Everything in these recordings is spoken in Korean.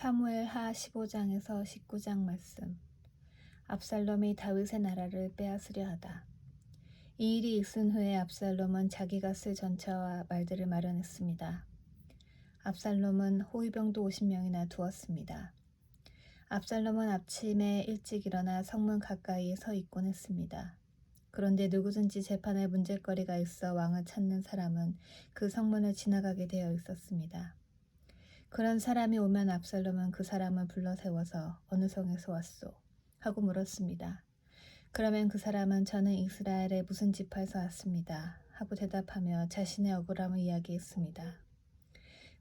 사무엘하 15장에서 19장 말씀. 압살롬이 다윗의 나라를 빼앗으려 하다. 이 일이 있은 후에 압살롬은 자기가 쓸 전차와 말들을 마련했습니다. 압살롬은 호위병도 50명이나 두었습니다. 압살롬은 아침에 일찍 일어나 성문 가까이에 서 있곤 했습니다. 그런데 누구든지 재판에 문제거리가 있어 왕을 찾는 사람은 그 성문을 지나가게 되어 있었습니다. 그런 사람이 오면 압살롬은 그 사람을 불러 세워서 어느 성에서 왔소? 하고 물었습니다. 그러면 그 사람은 저는 이스라엘의 무슨 지파에서 왔습니다. 하고 대답하며 자신의 억울함을 이야기했습니다.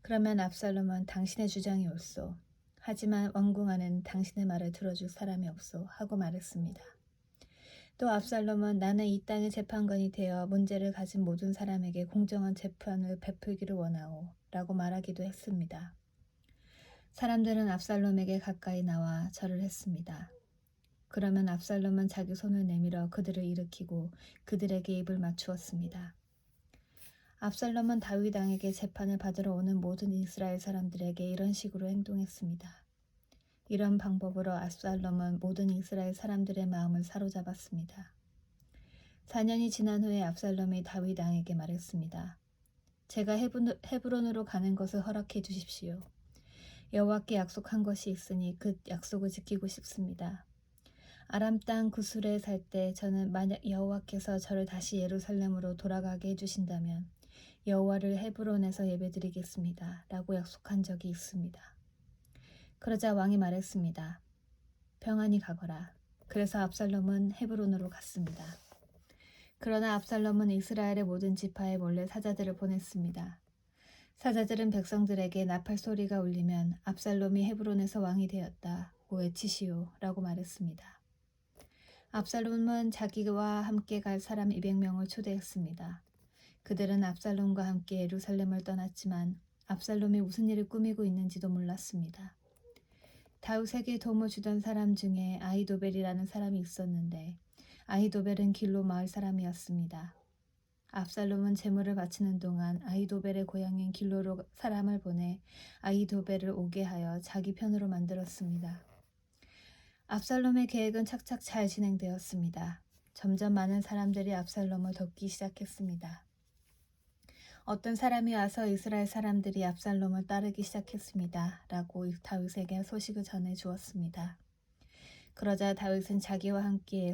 그러면 압살롬은 당신의 주장이 옳소. 하지만 왕궁 안에는 당신의 말을 들어줄 사람이 없소. 하고 말했습니다. 또 압살롬은 나는 이 땅의 재판관이 되어 문제를 가진 모든 사람에게 공정한 재판을 베풀기를 원하오. 라고 말하기도 했습니다. 사람들은 압살롬에게 가까이 나와 절을 했습니다. 그러면 압살롬은 자기 손을 내밀어 그들을 일으키고 그들에게 입을 맞추었습니다. 압살롬은 다윗 왕에게 재판을 받으러 오는 모든 이스라엘 사람들에게 이런 식으로 행동했습니다. 이런 방법으로 압살롬은 모든 이스라엘 사람들의 마음을 사로잡았습니다. 4년이 지난 후에 압살롬이 다윗 왕에게 말했습니다. 제가 헤브론으로 가는 것을 허락해 주십시오. 여호와께 약속한 것이 있으니 그 약속을 지키고 싶습니다. 아람 땅 구술에 살 때 저는 만약 여호와께서 저를 다시 예루살렘으로 돌아가게 해주신다면 여호와를 헤브론에서 예배드리겠습니다. 라고 약속한 적이 있습니다. 그러자 왕이 말했습니다. 평안히 가거라. 그래서 압살롬은 헤브론으로 갔습니다. 그러나 압살롬은 이스라엘의 모든 지파에 몰래 사자들을 보냈습니다. 사자들은 백성들에게 나팔 소리가 울리면 압살롬이 헤브론에서 왕이 되었다고 외치시오 라고 말했습니다. 압살롬은 자기와 함께 갈 사람 200명을 초대했습니다. 그들은 압살롬과 함께 예루살렘을 떠났지만 압살롬이 무슨 일을 꾸미고 있는지도 몰랐습니다. 다윗에게 도움을 주던 사람 중에 아히도벨이라는 사람이 있었는데 아히도벨은 길로 마을 사람이었습니다. 압살롬은 제물을 바치는 동안 아히도벨의 고향인 길로로 사람을 보내 아히도벨을 오게 하여 자기 편으로 만들었습니다. 압살롬의 계획은 착착 잘 진행되었습니다. 점점 많은 사람들이 압살롬을 돕기 시작했습니다. 어떤 사람이 와서 이스라엘 사람들이 압살롬을 따르기 시작했습니다. 라고 다윗에게 소식을 전해 주었습니다. 그러자 다윗은 자기와 함께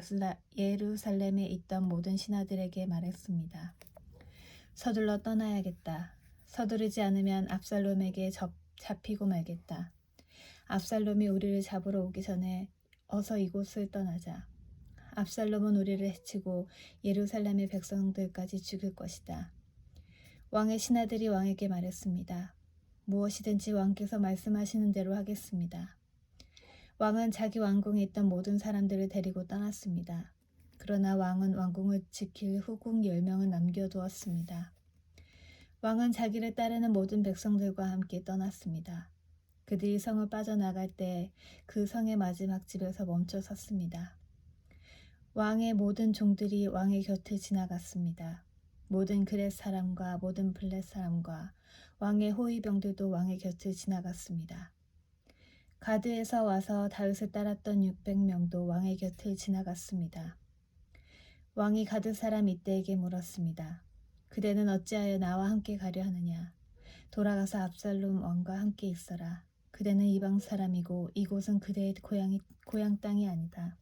예루살렘에 있던 모든 신하들에게 말했습니다. 서둘러 떠나야겠다. 서두르지 않으면 압살롬에게 잡히고 말겠다. 압살롬이 우리를 잡으러 오기 전에 어서 이곳을 떠나자. 압살롬은 우리를 해치고 예루살렘의 백성들까지 죽일 것이다. 왕의 신하들이 왕에게 말했습니다. 무엇이든지 왕께서 말씀하시는 대로 하겠습니다. 왕은 자기 왕궁에 있던 모든 사람들을 데리고 떠났습니다. 그러나 왕은 왕궁을 지킬 후궁 10명을 남겨두었습니다. 왕은 자기를 따르는 모든 백성들과 함께 떠났습니다. 그들이 성을 빠져나갈 때 그 성의 마지막 집에서 멈춰 섰습니다. 왕의 모든 종들이 왕의 곁을 지나갔습니다. 모든 그렛 사람과 모든 블렛 사람과 왕의 호위병들도 왕의 곁을 지나갔습니다. 가드에서 와서 다윗을 따랐던 600명도 왕의 곁을 지나갔습니다. 왕이 가드 사람 이때에게 물었습니다. 그대는 어찌하여 나와 함께 가려 하느냐? 돌아가서 압살롬 왕과 함께 있어라. 그대는 이방 사람이고 이곳은 그대의 고향 땅이 아니다.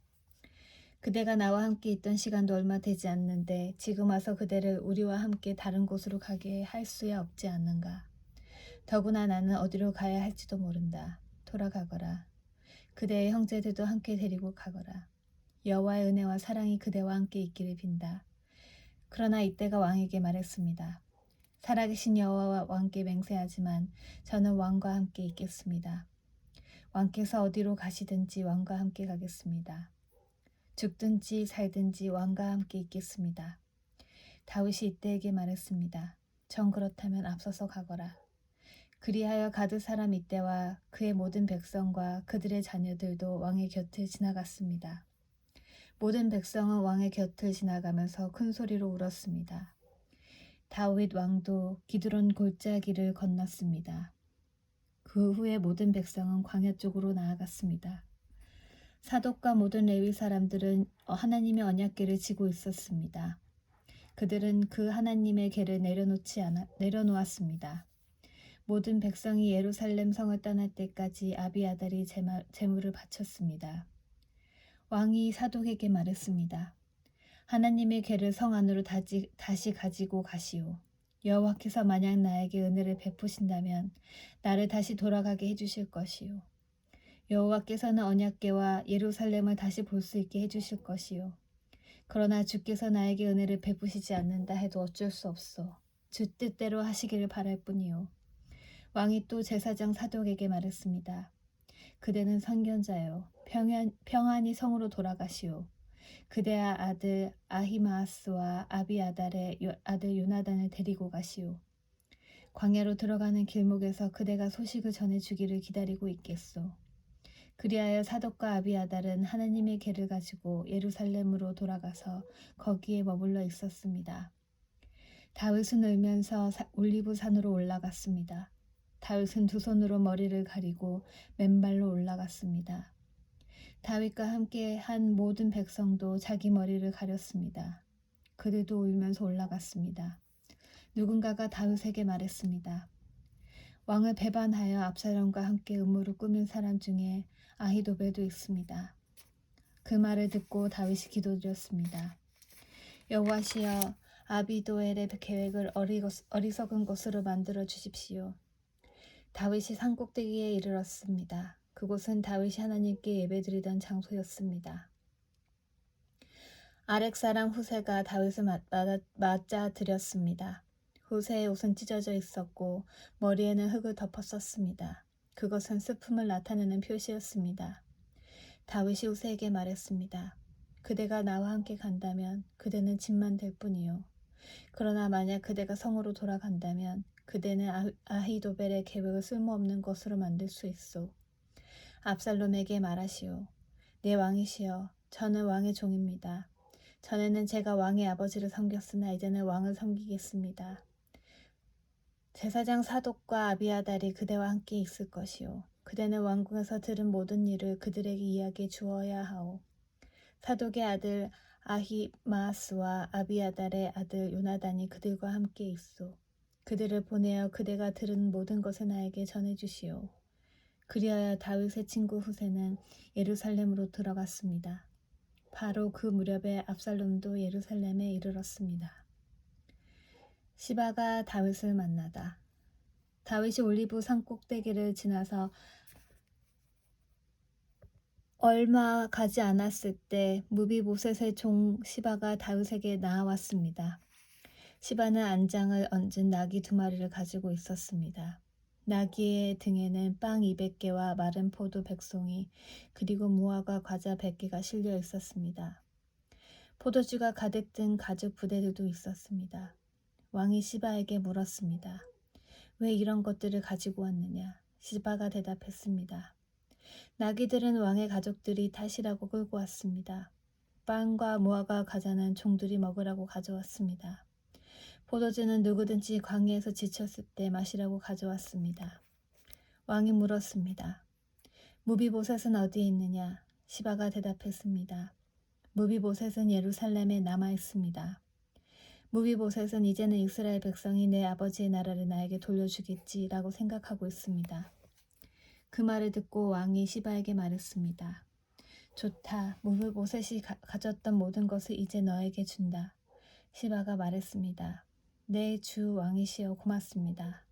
그대가 나와 함께 있던 시간도 얼마 되지 않는데 지금 와서 그대를 우리와 함께 다른 곳으로 가게 할 수야 없지 않는가. 더구나 나는 어디로 가야 할지도 모른다. 돌아가거라. 그대의 형제들도 함께 데리고 가거라. 여호와의 은혜와 사랑이 그대와 함께 있기를 빈다. 그러나 이때가 왕에게 말했습니다. 살아계신 여호와와 왕께 맹세하지만 저는 왕과 함께 있겠습니다. 왕께서 어디로 가시든지 왕과 함께 가겠습니다. 죽든지 살든지 왕과 함께 있겠습니다. 다윗이 이때에게 말했습니다. 정 그렇다면 앞서서 가거라. 그리하여 가드 사람 이때와 그의 모든 백성과 그들의 자녀들도 왕의 곁을 지나갔습니다. 모든 백성은 왕의 곁을 지나가면서 큰 소리로 울었습니다. 다윗 왕도 기드론 골짜기를 건넜습니다. 그 후에 모든 백성은 광야 쪽으로 나아갔습니다. 사독과 모든 레위 사람들은 하나님의 언약궤를 지고 있었습니다. 그들은 그 하나님의 궤를 내려놓았습니다. 모든 백성이 예루살렘 성을 떠날 때까지 아비아달이 제물을 바쳤습니다. 왕이 사독에게 말했습니다. 하나님의 궤를 성 안으로 다시 가지고 가시오. 여호와께서 만약 나에게 은혜를 베푸신다면 나를 다시 돌아가게 해주실 것이오. 여호와께서는 언약궤와 예루살렘을 다시 볼 수 있게 해주실 것이오. 그러나 주께서 나에게 은혜를 베푸시지 않는다 해도 어쩔 수 없어. 주 뜻대로 하시기를 바랄 뿐이오. 왕이 또 제사장 사독에게 말했습니다. 그대는 선견자요. 평안히 성으로 돌아가시오. 그대의 아들 아히마아스와 아비아달의 아들 요나단을 데리고 가시오. 광야로 들어가는 길목에서 그대가 소식을 전해주기를 기다리고 있겠소. 그리하여 사독과 아비아달은 하나님의 궤를 가지고 예루살렘으로 돌아가서 거기에 머물러 있었습니다. 다윗은 울면서 올리브 산으로 올라갔습니다. 다윗은 두 손으로 머리를 가리고 맨발로 올라갔습니다. 다윗과 함께 한 모든 백성도 자기 머리를 가렸습니다. 그들도 울면서 올라갔습니다. 누군가가 다윗에게 말했습니다. 왕을 배반하여 압살롬과 함께 음모를 꾸민 사람 중에 아히도벨도 있습니다. 그 말을 듣고 다윗이 기도드렸습니다. 여호와시여, 아비도엘의 계획을 어리석은 것으로 만들어 주십시오. 다윗이 산꼭대기에 이르렀습니다. 그곳은 다윗이 하나님께 예배드리던 장소였습니다. 아렉 사람 후세가 다윗을 맞아 드렸습니다. 후세의 옷은 찢어져 있었고 머리에는 흙을 덮었었습니다. 그것은 슬픔을 나타내는 표시였습니다. 다윗이 후세에게 말했습니다. 그대가 나와 함께 간다면 그대는 짐만 될 뿐이요. 그러나 만약 그대가 성으로 돌아간다면 그대는 아히도벨의 계획을 쓸모없는 것으로 만들 수 있소. 압살롬에게 말하시오. 내 왕이시여, 저는 왕의 종입니다. 전에는 제가 왕의 아버지를 섬겼으나 이제는 왕을 섬기겠습니다. 제사장 사독과 아비아달이 그대와 함께 있을 것이요. 그대는 왕궁에서 들은 모든 일을 그들에게 이야기해 주어야 하오. 사독의 아들 아히마아스와 아비아달의 아들 요나단이 그들과 함께 있소. 그들을 보내어 그대가 들은 모든 것을 나에게 전해주시오. 그리하여 다윗의 친구 후세는 예루살렘으로 들어갔습니다. 바로 그 무렵에 압살롬도 예루살렘에 이르렀습니다. 시바가 다윗을 만나다. 다윗이 올리브 산 꼭대기를 지나서 얼마 가지 않았을 때 무비보셋의 종 시바가 다윗에게 나아왔습니다. 시바는 안장을 얹은 나귀 2마리를 가지고 있었습니다. 나귀의 등에는 빵 200개와 마른 포도 100송이 그리고 무화과 과자 100개가 실려 있었습니다. 포도주가 가득 든 가죽 부대들도 있었습니다. 왕이 시바에게 물었습니다. 왜 이런 것들을 가지고 왔느냐? 시바가 대답했습니다. 나귀들은 왕의 가족들이 타시라고 끌고 왔습니다. 빵과 무화과 과자는 종들이 먹으라고 가져왔습니다. 포도주는 누구든지 광야에서 지쳤을 때 마시라고 가져왔습니다. 왕이 물었습니다. 무비보셋은 어디에 있느냐? 시바가 대답했습니다. 무비보셋은 예루살렘에 남아 있습니다. 무비보셋은 이제는 이스라엘 백성이 내 아버지의 나라를 나에게 돌려주겠지라고 생각하고 있습니다. 그 말을 듣고 왕이 시바에게 말했습니다. 좋다. 무비보셋이 가졌던 모든 것을 이제 너에게 준다. 시바가 말했습니다. 네, 주 왕이시여 고맙습니다.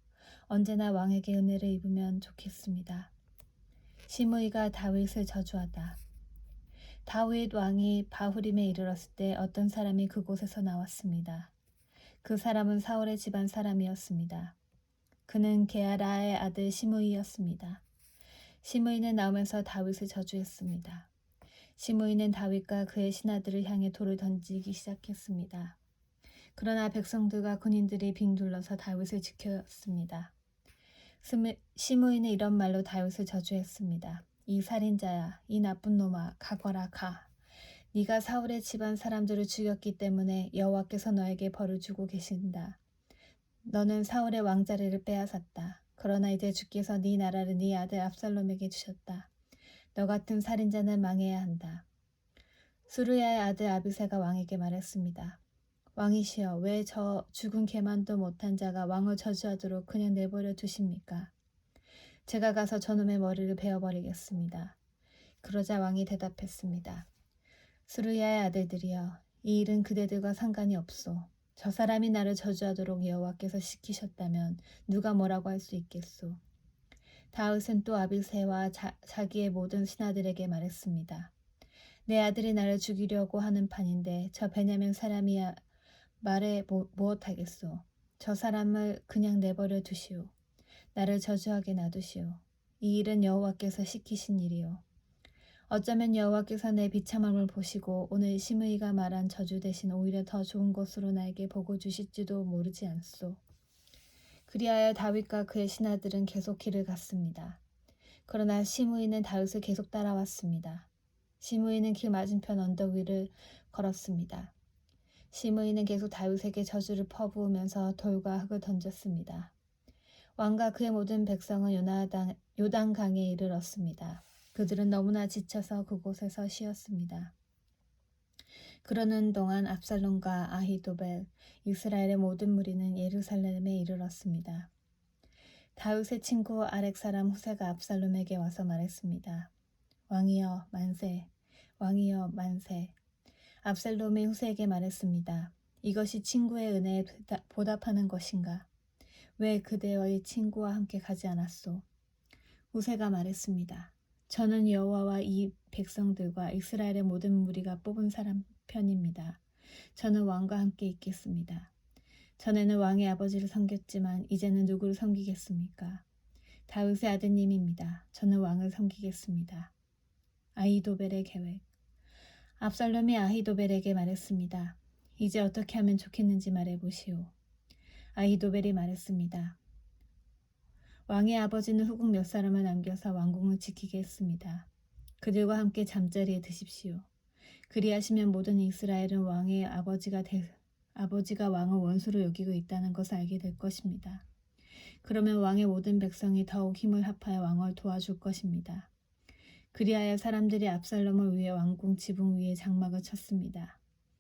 언제나 왕에게 은혜를 입으면 좋겠습니다. 시므이가 다윗을 저주하다. 다윗 왕이 바후림에 이르렀을 때 어떤 사람이 그곳에서 나왔습니다. 그 사람은 사울의 집안 사람이었습니다. 그는 게하라의 아들 시므이였습니다. 시므이는 나오면서 다윗을 저주했습니다. 시므이는 다윗과 그의 신하들을 향해 돌을 던지기 시작했습니다. 그러나 백성들과 군인들이 빙둘러서 다윗을 지켰습니다. 시므이는 이런 말로 다윗을 저주했습니다. 이 살인자야, 이 나쁜 놈아, 가거라 가. 네가 사울의 집안 사람들을 죽였기 때문에 여호와께서 너에게 벌을 주고 계신다. 너는 사울의 왕자리를 빼앗았다. 그러나 이제 주께서 네 나라를 네 아들 압살롬에게 주셨다. 너 같은 살인자는 망해야 한다. 수르야의 아들 아비새가 왕에게 말했습니다. 왕이시여, 왜 저 죽은 개만도 못한 자가 왕을 저주하도록 그냥 내버려 두십니까? 제가 가서 저놈의 머리를 베어버리겠습니다. 그러자 왕이 대답했습니다. 수르야의 아들들이여, 이 일은 그대들과 상관이 없소. 저 사람이 나를 저주하도록 여호와께서 시키셨다면 누가 뭐라고 할 수 있겠소. 다윗은 또 아비새와 자기의 모든 신하들에게 말했습니다. 내 아들이 나를 죽이려고 하는 판인데 저 베냐민 사람이야 말해 무엇하겠소. 저 사람을 그냥 내버려 두시오. 나를 저주하게 놔두시오. 이 일은 여호와께서 시키신 일이오. 어쩌면 여호와께서 내 비참함을 보시고 오늘 시므이가 말한 저주 대신 오히려 더 좋은 것으로 나에게 복을 주실지도 모르지 않소. 그리하여 다윗과 그의 신하들은 계속 길을 갔습니다. 그러나 시므이는 다윗을 계속 따라왔습니다. 시므이는 길 맞은편 언덕 위를 걸었습니다. 시므이는 계속 다윗에게 저주를 퍼부으면서 돌과 흙을 던졌습니다. 왕과 그의 모든 백성은 요단강에 이르렀습니다. 그들은 너무나 지쳐서 그곳에서 쉬었습니다. 그러는 동안 압살롬과 아히도벨, 이스라엘의 모든 무리는 예루살렘에 이르렀습니다. 다윗의 친구 아렉 사람 후세가 압살롬에게 와서 말했습니다. 왕이여 만세, 왕이여 만세. 압살롬이 후세에게 말했습니다. 이것이 친구의 은혜에 보답하는 것인가? 왜 그대의 친구와 함께 가지 않았소? 후세가 말했습니다. 저는 여호와와 이 백성들과 이스라엘의 모든 무리가 뽑은 사람 편입니다. 저는 왕과 함께 있겠습니다. 전에는 왕의 아버지를 섬겼지만 이제는 누구를 섬기겠습니까? 다윗의 아드님입니다. 저는 왕을 섬기겠습니다. 아히도벨의 계획. 압살롬이 아히도벨에게 말했습니다. 이제 어떻게 하면 좋겠는지 말해보시오. 아히도벨이 말했습니다. 왕의 아버지는 후궁 몇 사람을 남겨서 왕궁을 지키게 했습니다. 그들과 함께 잠자리에 드십시오. 그리하시면 모든 이스라엘은 왕의 아버지가 왕을 원수로 여기고 있다는 것을 알게 될 것입니다. 그러면 왕의 모든 백성이 더욱 힘을 합하여 왕을 도와줄 것입니다. 그리하여 사람들이 압살롬을 위해 왕궁 지붕 위에 장막을 쳤습니다.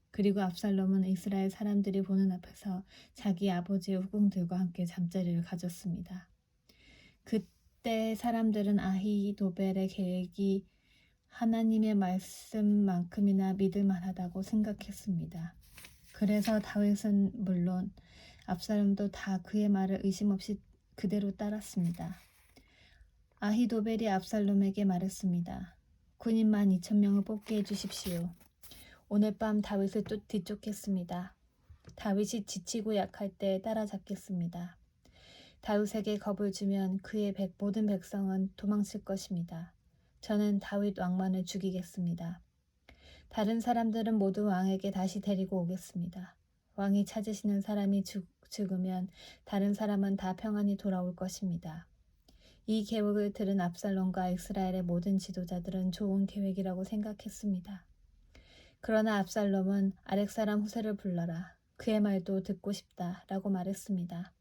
그리고 압살롬은 이스라엘 사람들이 보는 앞에서 자기 아버지의 후궁들과 함께 잠자리를 가졌습니다. 그때 사람들은 아히도벨의 계획이 하나님의 말씀만큼이나 믿을만하다고 생각했습니다. 그래서 다윗은 물론 압살롬도 다 그의 말을 의심 없이 그대로 따랐습니다. 아히도벨이 압살롬에게 말했습니다. 군인 12,000명을 뽑게 해주십시오. 오늘 밤 다윗을 또 뒤쫓겠습니다. 다윗이 지치고 약할 때 따라잡겠습니다. 다윗에게 겁을 주면 그의 모든 백성은 도망칠 것입니다. 저는 다윗 왕만을 죽이겠습니다. 다른 사람들은 모두 왕에게 다시 데리고 오겠습니다. 왕이 찾으시는 사람이 죽으면 다른 사람은 다 평안히 돌아올 것입니다. 이 계획을 들은 압살롬과 이스라엘의 모든 지도자들은 좋은 계획이라고 생각했습니다. 그러나 압살롬은 아렉 사람 후세를 불러라. 그의 말도 듣고 싶다 라고 말했습니다.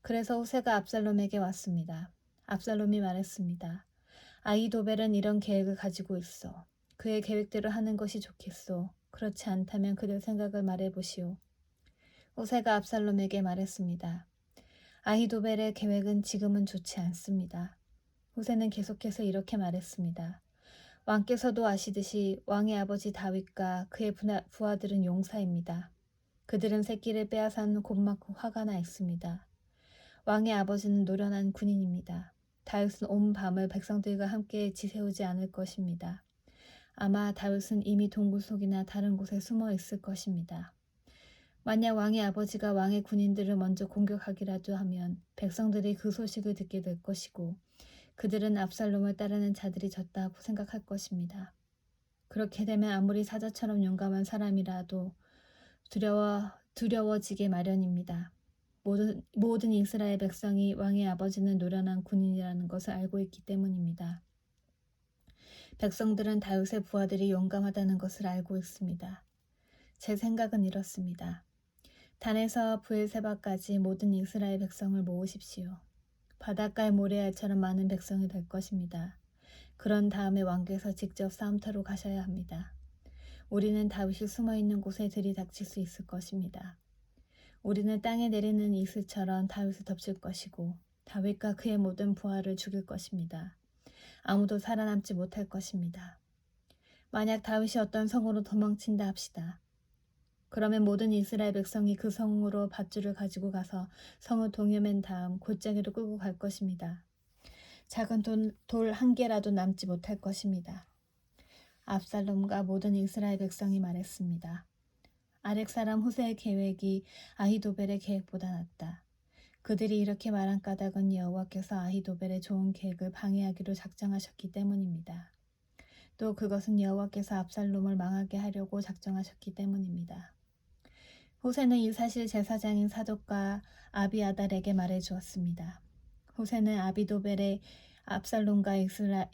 그래서 후세가 압살롬에게 왔습니다. 압살롬이 말했습니다. 아히도벨은 이런 계획을 가지고 있어. 그의 계획대로 하는 것이 좋겠소. 그렇지 않다면 그들 생각을 말해보시오. 후세가 압살롬에게 말했습니다. 아히도벨의 계획은 지금은 좋지 않습니다. 후세는 계속해서 이렇게 말했습니다. 왕께서도 아시듯이 왕의 아버지 다윗과 그의 부하들은 용사입니다. 그들은 새끼를 빼앗아는 곤맞고 화가 나 있습니다. 왕의 아버지는 노련한 군인입니다. 다윗은 온 밤을 백성들과 함께 지새우지 않을 것입니다. 아마 다윗은 이미 동굴 속이나 다른 곳에 숨어 있을 것입니다. 만약 왕의 아버지가 왕의 군인들을 먼저 공격하기라도 하면 백성들이 그 소식을 듣게 될 것이고 그들은 압살롬을 따르는 자들이 졌다고 생각할 것입니다. 그렇게 되면 아무리 사자처럼 용감한 사람이라도 두려워지게 마련입니다. 모든 이스라엘 백성이 왕의 아버지는 노련한 군인이라는 것을 알고 있기 때문입니다. 백성들은 다윗의 부하들이 용감하다는 것을 알고 있습니다. 제 생각은 이렇습니다. 단에서 브엘세바까지 모든 이스라엘 백성을 모으십시오. 바닷가의 모래알처럼 많은 백성이 될 것입니다. 그런 다음에 왕께서 직접 싸움터로 가셔야 합니다. 우리는 다윗이 숨어있는 곳에 들이닥칠 수 있을 것입니다. 우리는 땅에 내리는 이슬처럼 다윗을 덮칠 것이고 다윗과 그의 모든 부하를 죽일 것입니다. 아무도 살아남지 못할 것입니다. 만약 다윗이 어떤 성으로 도망친다 합시다. 그러면 모든 이스라엘 백성이 그 성으로 밧줄을 가지고 가서 성을 동여맨 다음 골짜기로 끌고 갈 것입니다. 작은 돌 한 개라도 남지 못할 것입니다. 압살롬과 모든 이스라엘 백성이 말했습니다. 아렉 사람 후세의 계획이 아히도벨의 계획보다 낫다. 그들이 이렇게 말한 까닭은 여호와께서 아히도벨의 좋은 계획을 방해하기로 작정하셨기 때문입니다. 또 그것은 여호와께서 압살롬을 망하게 하려고 작정하셨기 때문입니다. 후세는 이 사실 제사장인 사독과 아비아달에게 말해주었습니다. 후세는 아비도벨의 압살롬과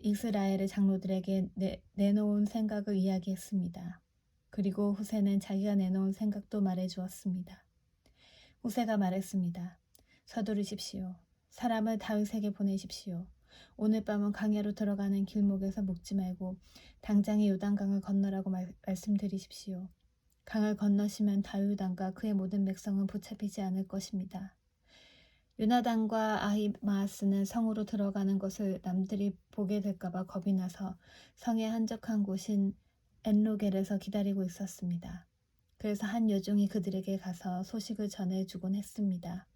이스라엘의 장로들에게 내놓은 생각을 이야기했습니다. 그리고 후세는 자기가 내놓은 생각도 말해주었습니다. 후세가 말했습니다. 서두르십시오. 사람을 다윗에게 보내십시오. 오늘 밤은 광야로 들어가는 길목에서 묵지 말고 당장에 요단강을 건너라고 말씀드리십시오. 강을 건너시면 다윗 왕과 그의 모든 백성은 붙잡히지 않을 것입니다. 요나단과 아히마아스는 성으로 들어가는 것을 남들이 보게 될까봐 겁이 나서 성의 한적한 곳인 엔로겔에서 기다리고 있었습니다. 그래서 한 여종이 그들에게 가서 소식을 전해주곤 했습니다.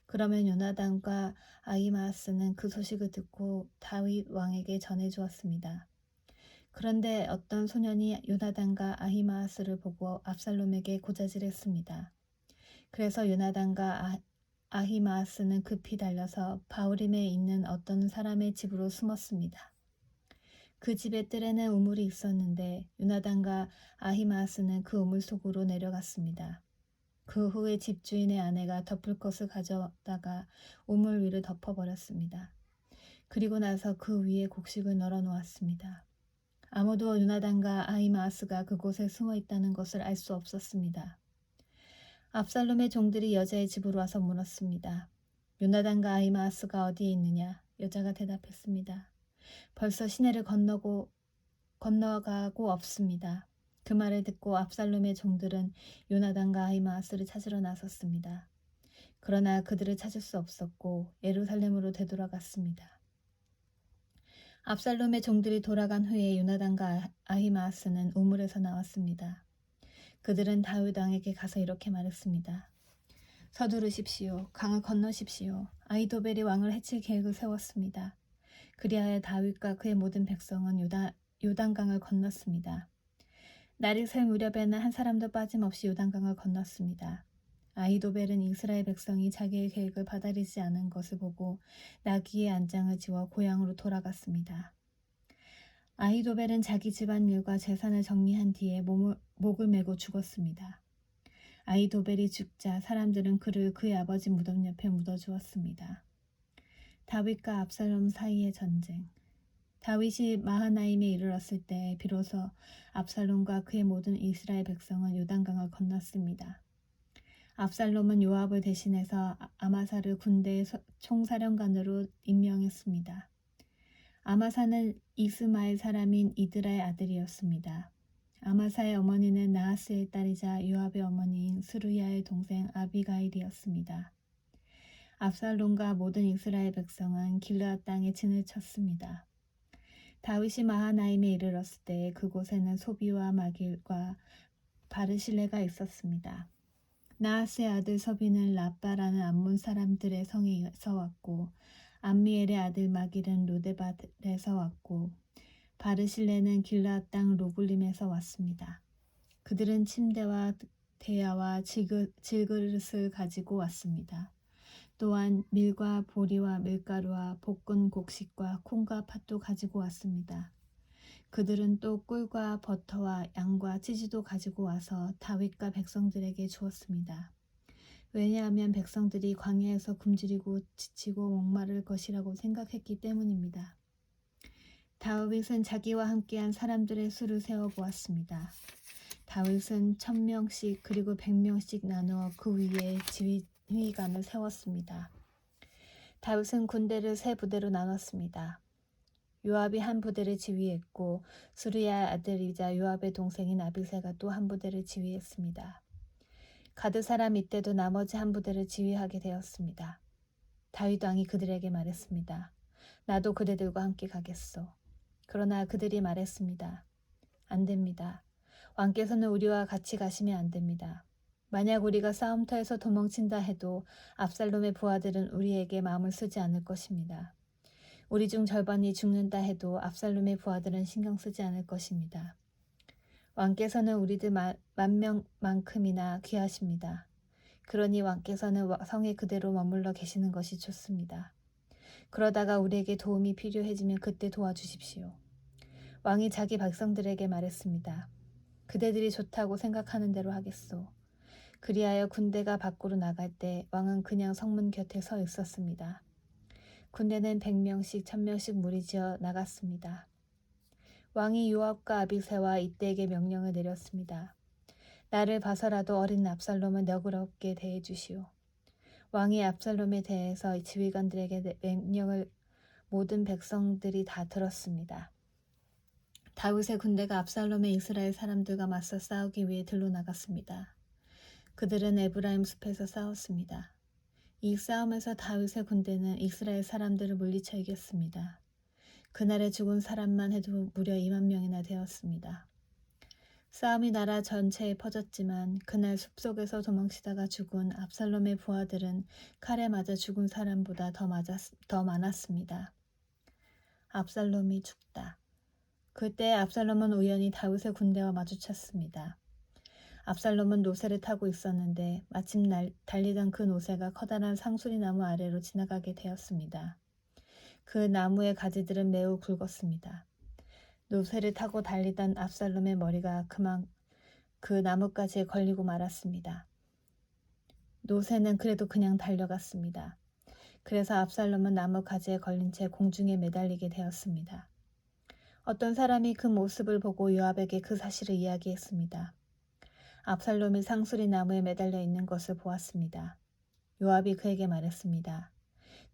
그러면 요나단과 아히마아스는 그 소식을 듣고 다윗 왕에게 전해주었습니다. 그런데 어떤 소년이 요나단과 아히마아스를 보고 압살롬에게 고자질했습니다. 그래서 요나단과 아히마아스는 급히 달려서 바후림에 있는 어떤 사람의 집으로 숨었습니다. 그 집의 뜰에는 우물이 있었는데 요나단과 아히마아스는 그 우물 속으로 내려갔습니다. 그 후에 집주인의 아내가 덮을 것을 가져다가 우물 위를 덮어버렸습니다. 그리고 나서 그 위에 곡식을 널어 놓았습니다. 아무도 요나단과 아히마아스가 그곳에 숨어 있다는 것을 알 수 없었습니다. 압살롬의 종들이 여자의 집으로 와서 물었습니다. 요나단과 아히마아스가 어디에 있느냐? 여자가 대답했습니다. 벌써 시내를 건너가고 없습니다. 그 말을 듣고 압살롬의 종들은 요나단과 아히마아스를 찾으러 나섰습니다. 그러나 그들을 찾을 수 없었고 예루살렘으로 되돌아갔습니다. 압살롬의 종들이 돌아간 후에 요나단과 아히마아스는 우물에서 나왔습니다. 그들은 다윗 왕에게 가서 이렇게 말했습니다. 서두르십시오. 강을 건너십시오. 아히도벨이 왕을 해칠 계획을 세웠습니다. 그리하여 다윗과 그의 모든 백성은 요단강을 건넜습니다. 날이 새 무렵에는 한 사람도 빠짐없이 요단강을 건넜습니다. 아히도벨은 이스라엘 백성이 자기의 계획을 받아들이지 않은 것을 보고 나귀의 안장을 지워 고향으로 돌아갔습니다. 아히도벨은 자기 집안일과 재산을 정리한 뒤에 목을 메고 죽었습니다. 아히도벨이 죽자 사람들은 그를 그의 아버지 무덤 옆에 묻어주었습니다. 다윗과 압살롬 사이의 전쟁. 다윗이 마하나임에 이르렀을 때 비로소 압살롬과 그의 모든 이스라엘 백성은 요단강을 건넜습니다. 압살롬은 요압을 대신해서 아마사를 군대의 총사령관으로 임명했습니다. 아마사는 이스마엘 사람인 이드라의 아들이었습니다. 아마사의 어머니는 나하스의 딸이자 요압의 어머니인 스루야의 동생 아비가일이었습니다. 압살롬과 모든 이스라엘 백성은 길르앗 땅에 진을 쳤습니다. 다윗이 마하나임에 이르렀을 때 그곳에는 소비와 마길과 바르실레가 있었습니다. 나하스의 아들 서비는 라빠라는 암몬 사람들의 성에서 왔고 암미엘의 아들 마길은 로데밭에서 왔고 바르실레는 길르앗 땅 로블림에서 왔습니다. 그들은 침대와 대야와 질그릇을 가지고 왔습니다. 또한 밀과 보리와 밀가루와 볶은 곡식과 콩과 팥도 가지고 왔습니다. 그들은 또 꿀과 버터와 양과 치즈도 가지고 와서 다윗과 백성들에게 주었습니다. 왜냐하면 백성들이 광야에서 굶주리고 지치고 목마를 것이라고 생각했기 때문입니다. 다윗은 자기와 함께한 사람들의 수를 세어보았습니다. 다윗은 1000명씩 그리고 100명씩 나누어 그 위에 지휘관을 세웠습니다. 다윗은 군대를 세 부대로 나눴습니다. 요압이 한 부대를 지휘했고 수르야의 아들이자 요압의 동생인 아비새가 또 한 부대를 지휘했습니다. 가드 사람 이때도 나머지 한 부대를 지휘하게 되었습니다. 다윗 왕이 그들에게 말했습니다. 나도 그대들과 함께 가겠소. 그러나 그들이 말했습니다. 안 됩니다. 왕께서는 우리와 같이 가시면 안 됩니다. 만약 우리가 싸움터에서 도망친다 해도 압살롬의 부하들은 우리에게 마음을 쓰지 않을 것입니다. 우리 중 절반이 죽는다 해도 압살롬의 부하들은 신경 쓰지 않을 것입니다. 왕께서는 우리들 10,000명만큼이나 귀하십니다. 그러니 왕께서는 성에 그대로 머물러 계시는 것이 좋습니다. 그러다가 우리에게 도움이 필요해지면 그때 도와주십시오. 왕이 자기 백성들에게 말했습니다. 그대들이 좋다고 생각하는 대로 하겠소. 그리하여 군대가 밖으로 나갈 때 왕은 그냥 성문 곁에 서 있었습니다. 군대는 100명씩 1000명씩 무리지어 나갔습니다. 왕이 요압과 아비새와 이때에게 명령을 내렸습니다. 나를 봐서라도 어린 압살롬을 너그럽게 대해주시오. 왕이 압살롬에 대해서 지휘관들에게 명령을 모든 백성들이 다 들었습니다. 다윗의 군대가 압살롬의 이스라엘 사람들과 맞서 싸우기 위해 들로 나갔습니다. 그들은 에브라임 숲에서 싸웠습니다. 이 싸움에서 다윗의 군대는 이스라엘 사람들을 물리쳐 이겼습니다. 그날에 죽은 사람만 해도 무려 20,000명이나 되었습니다. 싸움이 나라 전체에 퍼졌지만 그날 숲속에서 도망치다가 죽은 압살롬의 부하들은 칼에 맞아 죽은 사람보다 더 많았습니다. 압살롬이 죽다. 그때 압살롬은 우연히 다윗의 군대와 마주쳤습니다. 압살롬은 노새를 타고 있었는데 마침 달리던 그 노새가 커다란 상수리 나무 아래로 지나가게 되었습니다. 그 나무의 가지들은 매우 굵었습니다. 노새를 타고 달리던 압살롬의 머리가 그만 그 나뭇가지에 걸리고 말았습니다. 노새는 그래도 그냥 달려갔습니다. 그래서 압살롬은 나뭇가지에 걸린 채 공중에 매달리게 되었습니다. 어떤 사람이 그 모습을 보고 요압에게 그 사실을 이야기했습니다. 압살롬이 상수리 나무에 매달려 있는 것을 보았습니다. 요압이 그에게 말했습니다.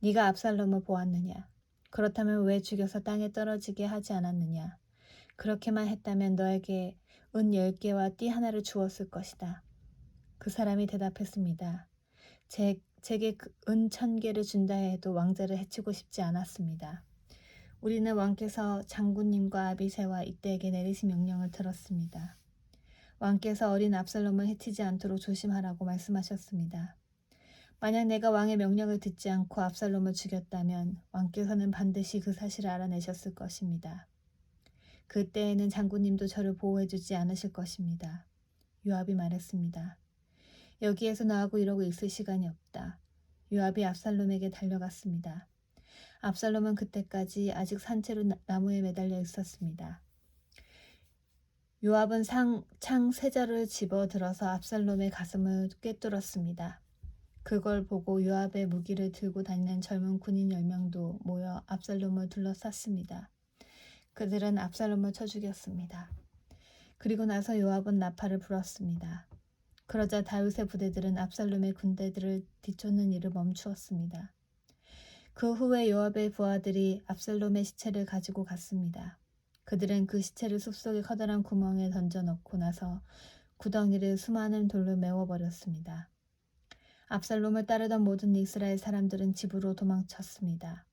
네가 압살롬을 보았느냐? 그렇다면 왜 죽여서 땅에 떨어지게 하지 않았느냐? 그렇게만 했다면 너에게 은 10개와 띠 하나를 주었을 것이다. 그 사람이 대답했습니다. 제게 은 1,000개를 준다 해도 왕자를 해치고 싶지 않았습니다. 우리는 왕께서 장군님과 아비새와 이때에게 내리신 명령을 들었습니다. 왕께서 어린 압살롬을 해치지 않도록 조심하라고 말씀하셨습니다. 만약 내가 왕의 명령을 듣지 않고 압살롬을 죽였다면 왕께서는 반드시 그 사실을 알아내셨을 것입니다. 그때에는 장군님도 저를 보호해주지 않으실 것입니다. 요압이 말했습니다. 여기에서 나하고 이러고 있을 시간이 없다. 요압이 압살롬에게 달려갔습니다. 압살롬은 그때까지 아직 산채로 나무에 매달려 있었습니다. 요압은 창 3자루를 집어들어서 압살롬의 가슴을 꿰뚫었습니다. 그걸 보고 요압의 무기를 들고 다니는 젊은 군인 10명도 모여 압살롬을 둘러쌌습니다. 그들은 압살롬을 쳐 죽였습니다. 그리고 나서 요압은 나팔을 불었습니다. 그러자 다윗의 부대들은 압살롬의 군대들을 뒤쫓는 일을 멈추었습니다. 그 후에 요압의 부하들이 압살롬의 시체를 가지고 갔습니다. 그들은 그 시체를 숲속의 커다란 구멍에 던져 넣고 나서 구덩이를 수많은 돌로 메워버렸습니다. 압살롬을 따르던 모든 이스라엘 사람들은 집으로 도망쳤습니다.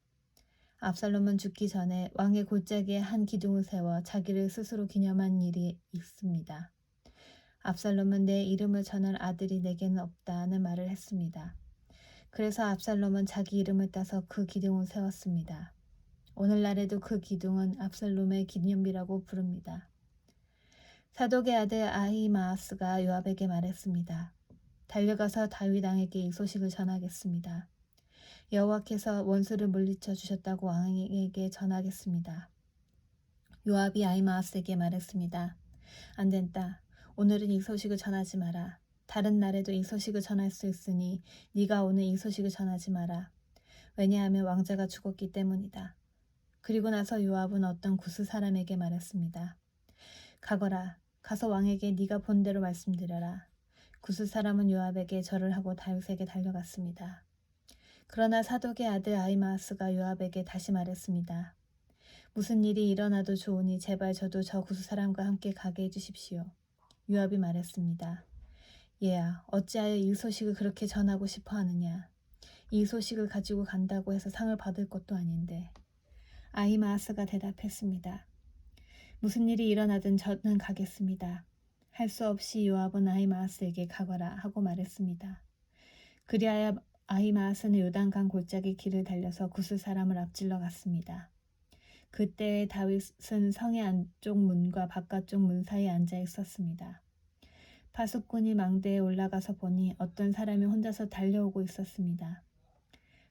압살롬은 죽기 전에 왕의 골짜기에 한 기둥을 세워 자기를 스스로 기념한 일이 있습니다. 압살롬은 내 이름을 전할 아들이 내게는 없다는 말을 했습니다. 그래서 압살롬은 자기 이름을 따서 그 기둥을 세웠습니다. 오늘날에도 그 기둥은 압살롬의 기념비라고 부릅니다. 사독의 아들 아히마아스가 요압에게 말했습니다. 달려가서 다윗 왕에게 이 소식을 전하겠습니다. 여호와께서 원수를 물리쳐 주셨다고 왕에게 전하겠습니다. 요압이 아히마아스에게 말했습니다. 안 된다. 오늘은 이 소식을 전하지 마라. 다른 날에도 이 소식을 전할 수 있으니 네가 오늘 이 소식을 전하지 마라. 왜냐하면 왕자가 죽었기 때문이다. 그리고 나서 요압은 어떤 구스 사람에게 말했습니다. 가거라. 가서 왕에게 네가 본 대로 말씀드려라. 구스 사람은 요압에게 절을 하고 다윗에게 달려갔습니다. 그러나 사독의 아들 아히마아스가 요압에게 다시 말했습니다. 무슨 일이 일어나도 좋으니 제발 저도 저 구스 사람과 함께 가게 해주십시오. 요압이 말했습니다. 얘야, 어찌하여 이 소식을 그렇게 전하고 싶어 하느냐. 이 소식을 가지고 간다고 해서 상을 받을 것도 아닌데. 아히마아스가 대답했습니다. 무슨 일이 일어나든 저는 가겠습니다. 할 수 없이 요압은 아히마아스에게 가거라 하고 말했습니다. 그리하여 아히마아스는 요단강 골짜기 길을 달려서 구스 사람을 앞질러 갔습니다. 그때 다윗은 성의 안쪽 문과 바깥쪽 문 사이에 앉아 있었습니다. 파수꾼이 망대에 올라가서 보니 어떤 사람이 혼자서 달려오고 있었습니다.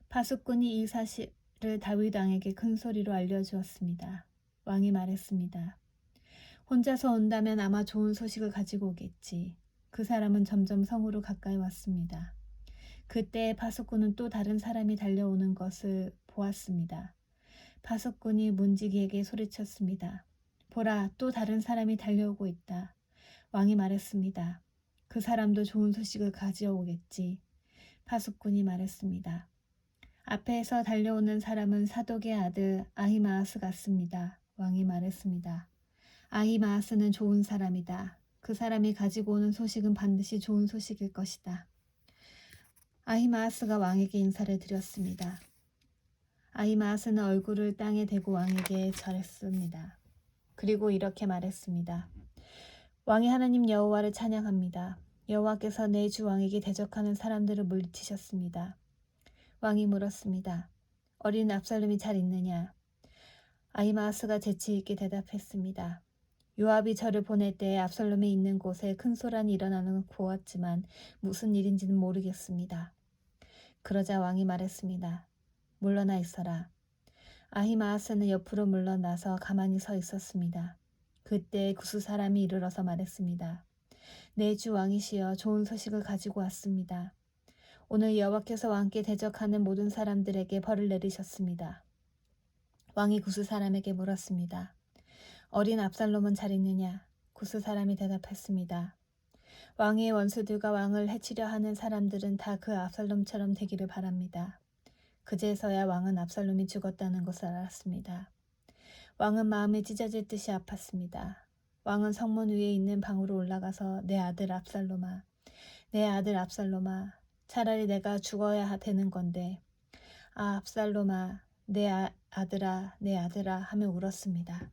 파수꾼이 이 사실을 다윗 왕에게 큰 소리로 알려주었습니다. 왕이 말했습니다. 혼자서 온다면 아마 좋은 소식을 가지고 오겠지. 그 사람은 점점 성으로 가까이 왔습니다. 그때 파수꾼은 또 다른 사람이 달려오는 것을 보았습니다. 파수꾼이 문지기에게 소리쳤습니다. 보라, 또 다른 사람이 달려오고 있다. 왕이 말했습니다. 그 사람도 좋은 소식을 가져오겠지. 파수꾼이 말했습니다. 앞에서 달려오는 사람은 사독의 아들 아히마아스 같습니다. 왕이 말했습니다. 아히마아스는 좋은 사람이다. 그 사람이 가지고 오는 소식은 반드시 좋은 소식일 것이다. 아히마아스가 왕에게 인사를 드렸습니다. 아히마아스는 얼굴을 땅에 대고 왕에게 절했습니다. 그리고 이렇게 말했습니다. 왕이 하나님 여호와를 찬양합니다. 여호와께서 내 주 왕에게 대적하는 사람들을 물리치셨습니다. 왕이 물었습니다. 어린 압살롬이 잘 있느냐? 아히마아스가 재치 있게 대답했습니다. 요압이 저를 보낼 때에 압살롬이 있는 곳에 큰 소란이 일어나는 걸 보았지만 무슨 일인지는 모르겠습니다. 그러자 왕이 말했습니다. 물러나 있어라. 아히마아스는 옆으로 물러나서 가만히 서 있었습니다. 그때 구스 사람이 이르러서 말했습니다. 내 주 왕이시여 좋은 소식을 가지고 왔습니다. 오늘 여호와께서 왕께 대적하는 모든 사람들에게 벌을 내리셨습니다. 왕이 구스 사람에게 물었습니다. 어린 압살롬은 잘 있느냐? 구스 사람이 대답했습니다. 왕의 원수들과 왕을 해치려 하는 사람들은 다 그 압살롬처럼 되기를 바랍니다. 그제서야 왕은 압살롬이 죽었다는 것을 알았습니다. 왕은 마음이 찢어질 듯이 아팠습니다. 왕은 성문 위에 있는 방으로 올라가서 내 아들 압살롬아, 내 아들 압살롬아, 차라리 내가 죽어야 되는 건데 아 압살롬아, 내 아들아, 내 아들아 하며 울었습니다.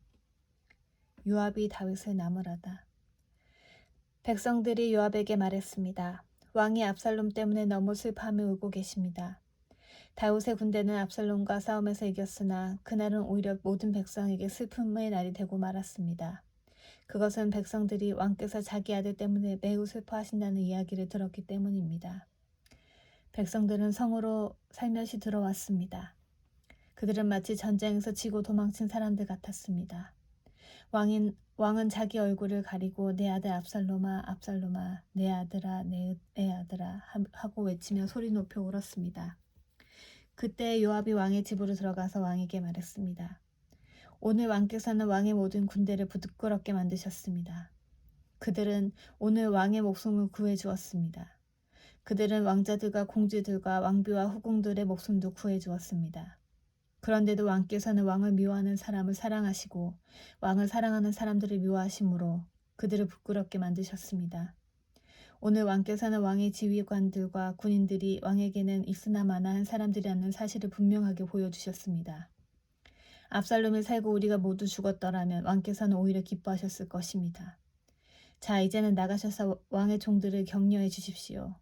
요압이 다윗을 나무라다. 백성들이 요압에게 말했습니다. 왕이 압살롬 때문에 너무 슬퍼하며 울고 계십니다. 다윗의 군대는 압살롬과 싸움에서 이겼으나 그날은 오히려 모든 백성에게 슬픔의 날이 되고 말았습니다. 그것은 백성들이 왕께서 자기 아들 때문에 매우 슬퍼하신다는 이야기를 들었기 때문입니다. 백성들은 성으로 살며시 들어왔습니다. 그들은 마치 전쟁에서 지고 도망친 사람들 같았습니다. 왕은 자기 얼굴을 가리고 내 아들 압살롬아, 압살롬아, 내 아들아, 내 아들아 하고 외치며 소리 높여 울었습니다. 그때 요압이 왕의 집으로 들어가서 왕에게 말했습니다. 오늘 왕께서는 왕의 모든 군대를 부끄럽게 만드셨습니다. 그들은 오늘 왕의 목숨을 구해주었습니다. 그들은 왕자들과 공주들과 왕비와 후궁들의 목숨도 구해주었습니다. 그런데도 왕께서는 왕을 미워하는 사람을 사랑하시고 왕을 사랑하는 사람들을 미워하심으로 그들을 부끄럽게 만드셨습니다. 오늘 왕께서는 왕의 지휘관들과 군인들이 왕에게는 있으나 마나한 사람들이라는 사실을 분명하게 보여주셨습니다. 압살롬이 살고 우리가 모두 죽었더라면 왕께서는 오히려 기뻐하셨을 것입니다. 자, 이제는 나가셔서 왕의 종들을 격려해 주십시오.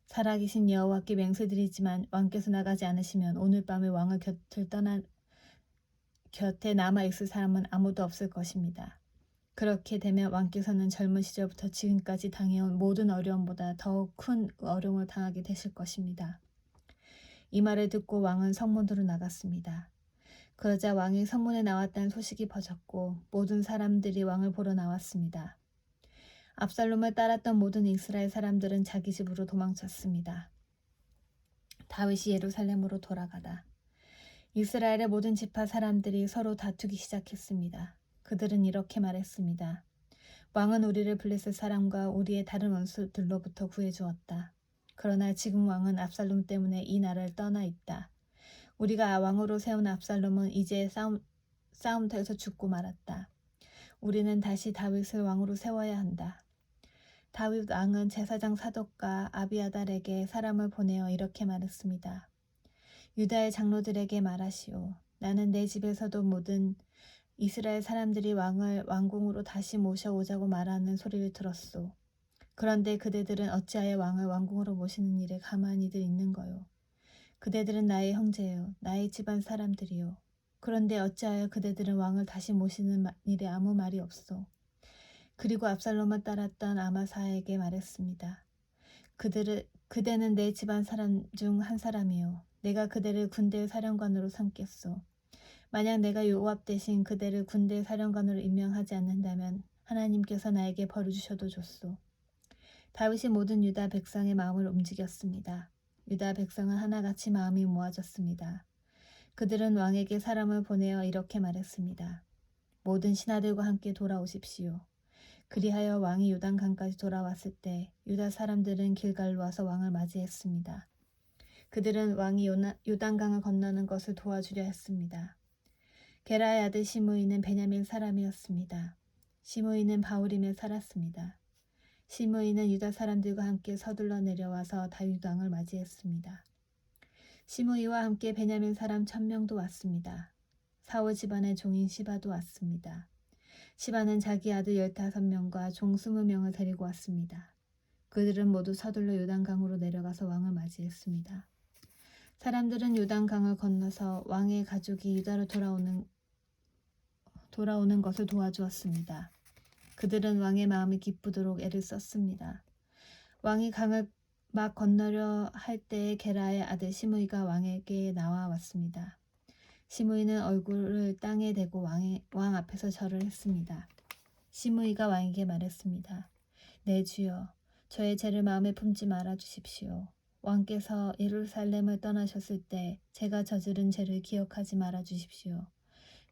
살아계신 여호와께 맹세드리지만 왕께서 나가지 않으시면 오늘 밤에 왕을 곁에 남아있을 사람은 아무도 없을 것입니다. 그렇게 되면 왕께서는 젊은 시절부터 지금까지 당해온 모든 어려움보다 더욱 큰 어려움을 당하게 되실 것입니다. 이 말을 듣고 왕은 성문으로 나갔습니다. 그러자 왕이 성문에 나왔다는 소식이 퍼졌고 모든 사람들이 왕을 보러 나왔습니다. 압살롬을 따랐던 모든 이스라엘 사람들은 자기 집으로 도망쳤습니다. 다윗이 예루살렘으로 돌아가다. 이스라엘의 모든 지파 사람들이 서로 다투기 시작했습니다. 그들은 이렇게 말했습니다. 왕은 우리를 블레셋 사람과 우리의 다른 원수들로부터 구해주었다. 그러나 지금 왕은 압살롬 때문에 이 나라를 떠나 있다. 우리가 왕으로 세운 압살롬은 이제 싸움터에서 죽고 말았다. 우리는 다시 다윗을 왕으로 세워야 한다. 다윗 왕은 제사장 사독과 아비아달에게 사람을 보내어 이렇게 말했습니다. 유다의 장로들에게 말하시오. 나는 내 집에서도 모든 이스라엘 사람들이 왕을 왕궁으로 다시 모셔오자고 말하는 소리를 들었소. 그런데 그대들은 어찌하여 왕을 왕궁으로 모시는 일에 가만히들 있는 거요. 그대들은 나의 형제요, 나의 집안 사람들이요. 그런데 어찌하여 그대들은 왕을 다시 모시는 일에 아무 말이 없소. 그리고 압살롬을 따랐던 아마사에게 말했습니다. 그대는 내 집안 사람 중 한 사람이요. 내가 그대를 군대 사령관으로 삼겠소. 만약 내가 요압 대신 그대를 군대 사령관으로 임명하지 않는다면 하나님께서 나에게 벌을 주셔도 좋소. 다윗이 모든 유다 백성의 마음을 움직였습니다. 유다 백성은 하나같이 마음이 모아졌습니다. 그들은 왕에게 사람을 보내어 이렇게 말했습니다. 모든 신하들과 함께 돌아오십시오. 그리하여 왕이 요단강까지 돌아왔을 때 유다 사람들은 길갈로 와서 왕을 맞이했습니다. 그들은 왕이 요단강을 건너는 것을 도와주려 했습니다. 게라의 아들 시므이는 베냐민 사람이었습니다. 시므이는 바후림에 살았습니다. 시므이는 유다 사람들과 함께 서둘러 내려와서 다윗 왕을 맞이했습니다. 시므이와 함께 베냐민 사람 1000명도 왔습니다. 사울 집안의 종인 시바도 왔습니다. 시바는 자기 아들 15명과 종 20명을 데리고 왔습니다. 그들은 모두 서둘러 요단강으로 내려가서 왕을 맞이했습니다. 사람들은 요단강을 건너서 왕의 가족이 유다로 돌아오는 것을 도와주었습니다. 그들은 왕의 마음이 기쁘도록 애를 썼습니다. 왕이 강을 막 건너려 할 때에 게라의 아들 시므이가 왕에게 나와 왔습니다. 시므이는 얼굴을 땅에 대고 왕 앞에서 절을 했습니다. 시므이가 왕에게 말했습니다. 내 주여, 저의 죄를 마음에 품지 말아 주십시오. 왕께서 예루살렘을 떠나셨을 때 제가 저지른 죄를 기억하지 말아 주십시오.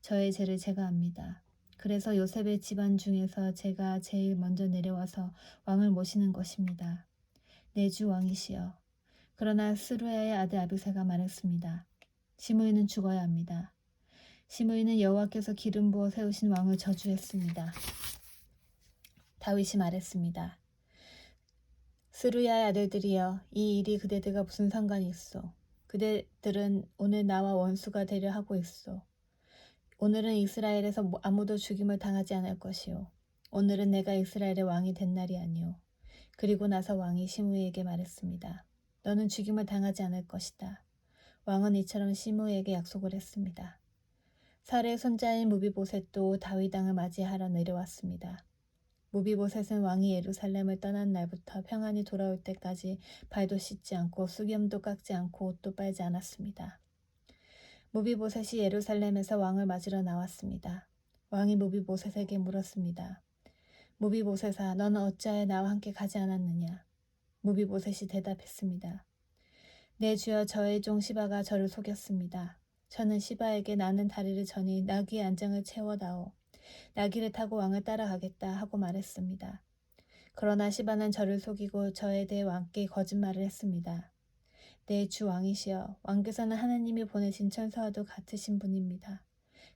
저의 죄를 제가 압니다. 그래서 요셉의 집안 중에서 제가 제일 먼저 내려와서 왕을 모시는 것입니다. 내 주 왕이시여. 그러나 스루야의 아들 아비새가 말했습니다. 시므이는 죽어야 합니다. 시므이는 여호와께서 기름 부어 세우신 왕을 저주했습니다. 다윗이 말했습니다. 스루야의 아들들이여, 이 일이 그대들과 무슨 상관이 있소? 그대들은 오늘 나와 원수가 되려 하고 있소. 오늘은 이스라엘에서 아무도 죽임을 당하지 않을 것이요. 오늘은 내가 이스라엘의 왕이 된 날이 아니오. 그리고 나서 왕이 시므이에게 말했습니다. 너는 죽임을 당하지 않을 것이다. 왕은 이처럼 시므이에게 약속을 했습니다. 살의 손자인 무비보셋도 다윗 왕을 맞이하러 내려왔습니다. 무비보셋은 왕이 예루살렘을 떠난 날부터 평안히 돌아올 때까지 발도 씻지 않고 수염도 깎지 않고 옷도 빨지 않았습니다. 무비보셋이 예루살렘에서 왕을 맞으러 나왔습니다. 왕이 무비보셋에게 물었습니다. 무비보셋아, 너는 어찌하여 나와 함께 가지 않았느냐? 무비보셋이 대답했습니다. 내 주여, 저의 종 시바가 저를 속였습니다. 저는 시바에게 나는 다리를 저니 나귀의 안장을 채워다오. 나귀를 타고 왕을 따라가겠다 하고 말했습니다. 그러나 시바는 저를 속이고 저에 대해 왕께 거짓말을 했습니다. 내 주 왕이시여, 왕께서는 하나님이 보내신 천사와도 같으신 분입니다.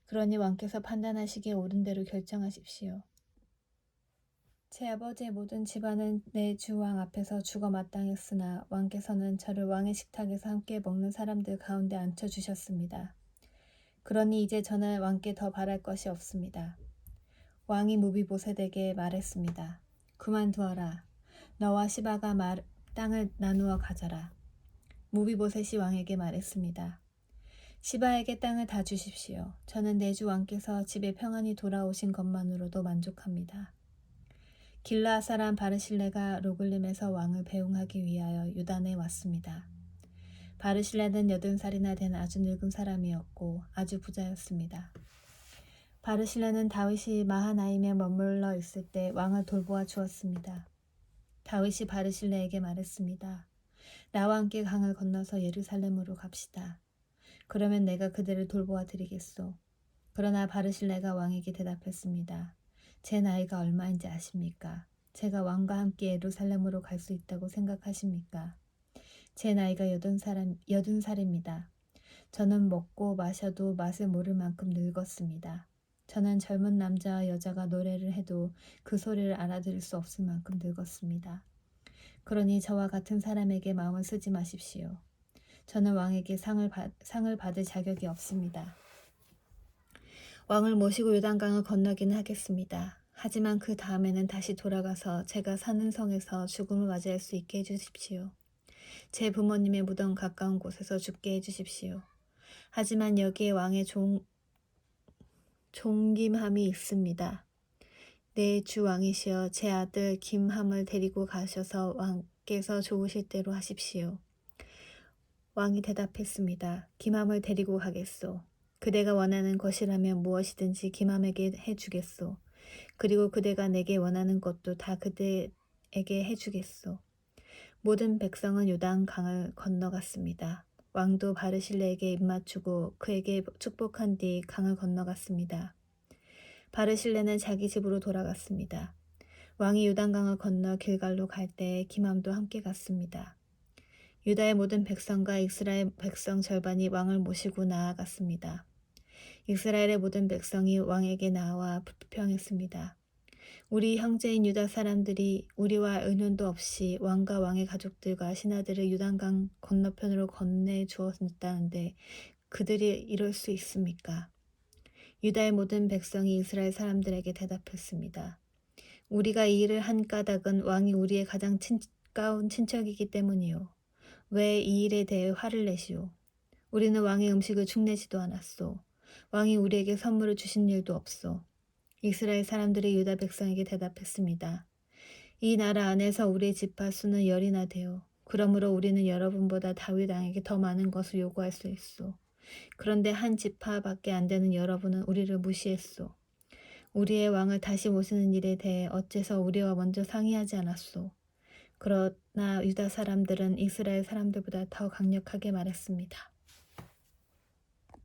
그러니 왕께서 판단하시기에 옳은 대로 결정하십시오. 제 아버지의 모든 집안은 내 주 왕 앞에서 죽어 마땅했으나 왕께서는 저를 왕의 식탁에서 함께 먹는 사람들 가운데 앉혀주셨습니다. 그러니 이제 저는 왕께 더 바랄 것이 없습니다. 왕이 무비보셋에게 말했습니다. 그만두어라. 너와 시바가 땅을 나누어 가져라. 무비보셋이 왕에게 말했습니다. 시바에게 땅을 다 주십시오. 저는 내 주 왕께서 집에 평안히 돌아오신 것만으로도 만족합니다. 길르앗 사람 바르실레가 로글림에서 왕을 배웅하기 위하여 유단에 왔습니다. 바르실레는 80살이나 된 아주 늙은 사람이었고 아주 부자였습니다. 바르실레는 다윗이 마하나임에 머물러 있을 때 왕을 돌보아 주었습니다. 다윗이 바르실레에게 말했습니다. 나와 함께 강을 건너서 예루살렘으로 갑시다. 그러면 내가 그대를 돌보아 드리겠소. 그러나 바르실레가 왕에게 대답했습니다. 제 나이가 얼마인지 아십니까? 제가 왕과 함께 예루살렘으로 갈 수 있다고 생각하십니까? 제 나이가 80살입니다. 저는 먹고 마셔도 맛을 모를 만큼 늙었습니다. 저는 젊은 남자와 여자가 노래를 해도 그 소리를 알아들을 수 없을 만큼 늙었습니다. 그러니 저와 같은 사람에게 마음을 쓰지 마십시오. 저는 왕에게 상을 받을 자격이 없습니다. 왕을 모시고 요단강을 건너기는 하겠습니다. 하지만 그 다음에는 다시 돌아가서 제가 사는 성에서 죽음을 맞이할 수 있게 해주십시오. 제 부모님의 무덤 가까운 곳에서 죽게 해주십시오. 하지만 여기에 왕의 존김함이 있습니다. 네, 주 왕이시여, 제 아들 김함을 데리고 가셔서 왕께서 좋으실 대로 하십시오. 왕이 대답했습니다. 김함을 데리고 가겠소. 그대가 원하는 것이라면 무엇이든지 김함에게 해주겠소. 그리고 그대가 내게 원하는 것도 다 그대에게 해주겠소. 모든 백성은 요단강을 건너갔습니다. 왕도 바르실레에게 입맞추고 그에게 축복한 뒤 강을 건너갔습니다. 바르실레는 자기 집으로 돌아갔습니다. 왕이 요단강을 건너 길갈로 갈 때 김함도 함께 갔습니다. 유다의 모든 백성과 이스라엘 백성 절반이 왕을 모시고 나아갔습니다. 이스라엘의 모든 백성이 왕에게 나와 불평했습니다. 우리 형제인 유다 사람들이 우리와 의논도 없이 왕과 왕의 가족들과 신하들을 요단강 건너편으로 건네 주었다는데 그들이 이럴 수 있습니까? 유다의 모든 백성이 이스라엘 사람들에게 대답했습니다. 우리가 이 일을 한 까닭은 왕이 우리의 가장 가까운 친척이기 때문이요. 왜 이 일에 대해 화를 내시오? 우리는 왕의 음식을 축내지도 않았소. 왕이 우리에게 선물을 주신 일도 없소. 이스라엘 사람들이 유다 백성에게 대답했습니다. 이 나라 안에서 우리의 지파 수는 10이나 되오. 그러므로 우리는 여러분보다 다윗 왕에게 더 많은 것을 요구할 수 있소. 그런데 한 지파밖에 안 되는 여러분은 우리를 무시했소. 우리의 왕을 다시 모시는 일에 대해 어째서 우리와 먼저 상의하지 않았소. 그러나 유다 사람들은 이스라엘 사람들보다 더 강력하게 말했습니다.